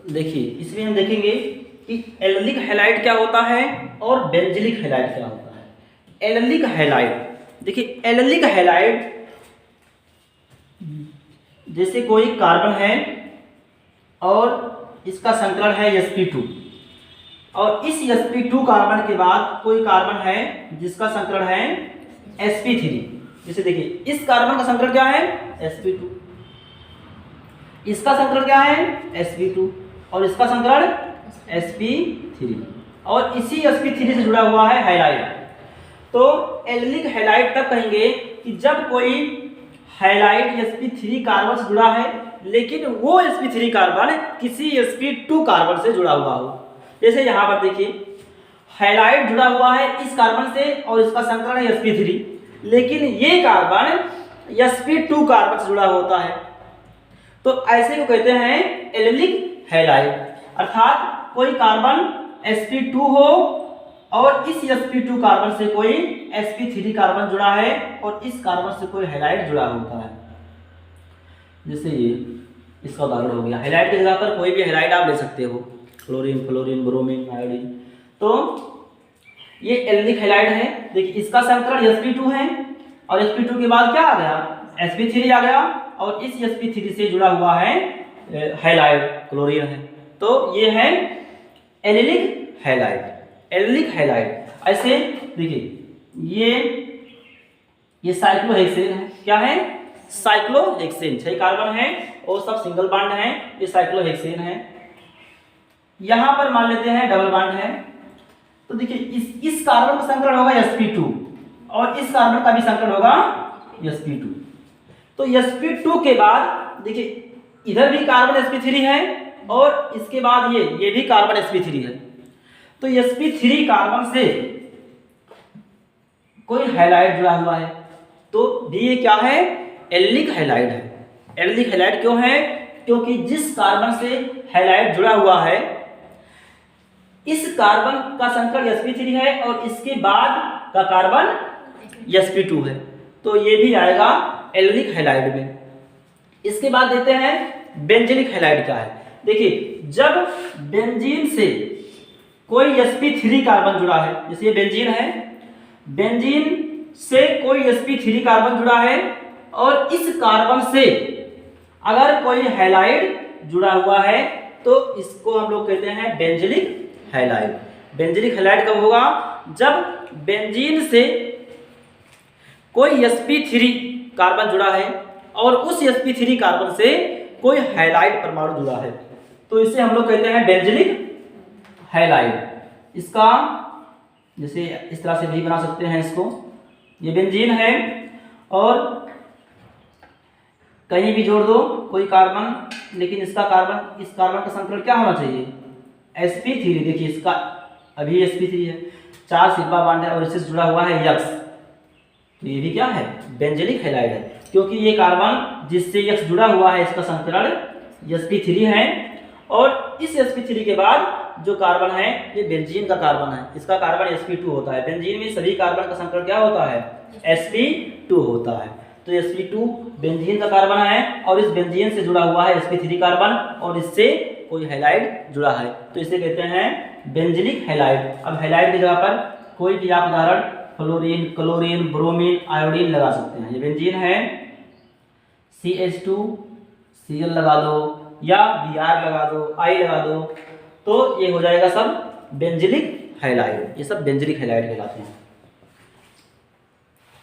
देखिए इसमें हम देखेंगे कि एल्डिक हैलाइड क्या होता है और बेंजिलिक हैलाइड क्या होता है। एल्डिक हैलाइड, देखिए एल्डिक हैलाइड जैसे कोई कार्बन है और इसका संकरण है sp2 और इस sp2 कार्बन के बाद कोई कार्बन है जिसका संकरण है sp3। जैसे देखिए इस कार्बन का संकरण क्या है sp2, इसका संकरण क्या है sp2 और इसका संकरण sp3 और इसी sp3 से जुड़ा हुआ है हैलाइड। तो एल्डिक हैलाइड तब कहेंगे कि जब कोई हैलाइड sp3 कार्बन से जुड़ा है लेकिन वो sp3 कार्बन किसी sp2 कार्बन से जुड़ा हुआ हो। जैसे यहाँ पर देखिए हैलाइड जुड़ा हुआ है इस कार्बन से और इसका संकरण है sp3, लेकिन ये कार्बन sp2 कार्बन से जुड़ा होता है, तो ऐसे को कहते हैं एल्डिक हैलाइड। अर्थात कोई कार्बन sp2 हो और इस sp2 कार्बन से कोई sp3 कार्बन जुड़ा है और इस कार्बन से कोई हैलाइड जुड़ा होता है। जैसे ये इसका उदाहरण हो गया। हैलाइड की जगह पर कोई भी हैलाइड आप ले सकते हो, क्लोरीन, फ्लोरीन, ब्रोमीन, आयोडीन। तो ये एल्डिक हैलाइड है। देखिए इसका संकरण sp2 है और sp2 के बाद क्या आ गया sp3 आ गया और इस sp3 से जुड़ा हुआ है हैलाइड क्लोरीन है। तो ये है एल्डिक हैलाइड। एल्डिक हैलाइड ऐसे देखिए ये साइक्लोहेक्सेन है। क्या है साइक्लोहेक्सेन, 6 कार्बन है और सब सिंगल बॉन्ड है, ये साइक्लोहेक्सेन है। यहां पर मान लेते हैं डबल बॉन्ड है। तो देखिए इस कार्बन का संकरण होगा sp2 और इस कार्बन का भी संकरण होगा sp2। तो sp2 के बाद देखिए इधर भी कार्बन sp3 है और इसके बाद ये भी कार्बन sp3 है। तो sp3 कार्बन से कोई हैलाइड जुड़ा हुआ है, तो ये क्या है एल्डिक हैलाइड है। एल्डिक हैलाइड क्यों है? क्योंकि जिस कार्बन से हैलाइड जुड़ा हुआ है इस कार्बन का संकरण sp3 है और इसके बाद का कार्बन sp2 है, तो ये भी आएगा एल्डिक हैलाइड में। इसके बाद देते हैं बेंजीनिक हैलाइड क्या है। देखिए जब बेंजीन से कोई sp3 कार्बन जुड़ा है, जैसे ये बेंजीन है, बेंजीन से कोई sp3 कार्बन जुड़ा है और इस कार्बन से अगर कोई हैलाइड जुड़ा हुआ है तो इसको हम लोग कहते हैं बेंजीनिक हैलाइड। बेंजीनिक हैलाइड कब होगा? जब बेंजीन से कोई sp3 कार्बन जुड़ा है और उस sp3 कार्बन से कोई हैलाइड परमाणु जुड़ा है, तो इसे हम लोग कहते हैं बेंजीनिक हैलाइड। इसका जैसे इस तरह से भी बना सकते हैं इसको। ये बेंजीन है और कहीं भी जोड़ दो कोई कार्बन, लेकिन इसका कार्बन इस कार्बन का संकरण क्या होना चाहिए sp3। देखिए इसका अभी sp3 है, 4 सिग्मा बॉन्ड है और इससे जुड़ा हुआ है यक्स, तो ये भी क्या है बेंजीनिक हैलाइड है, क्योंकि ये कार्बन जिससे यक्स जुड़ा हुआ है इसका संकरण sp3 है और इस sp3 के बाद जो कार्बन है ये बेंजीन का कार्बन है, इसका कार्बन sp2 होता है। बेंजीन में सभी कार्बन का संकरण क्या होता है sp2 होता है। तो sp2 बेंजीन का कार्बन है और इस बेंजीन से जुड़ा हुआ है sp3 कार्बन और इससे कोई हैलाइड जुड़ा है, तो इसे कहते हैं बेंजीनिक हैलाइड। अब हैलाइड की जगह पर कोई भी आप उदाहरण फ्लोरीन, क्लोरीन, ब्रोमीन, आयोडीन लगा सकते हैं। ये बेंजीन है CH2Cl लगा दो या Br लगा दो, I लगा दो, तो ये हो जाएगा सब बेंजीनिक हैलाइड। ये सब बेंजीनिक हैलाइड कहलाते हैं।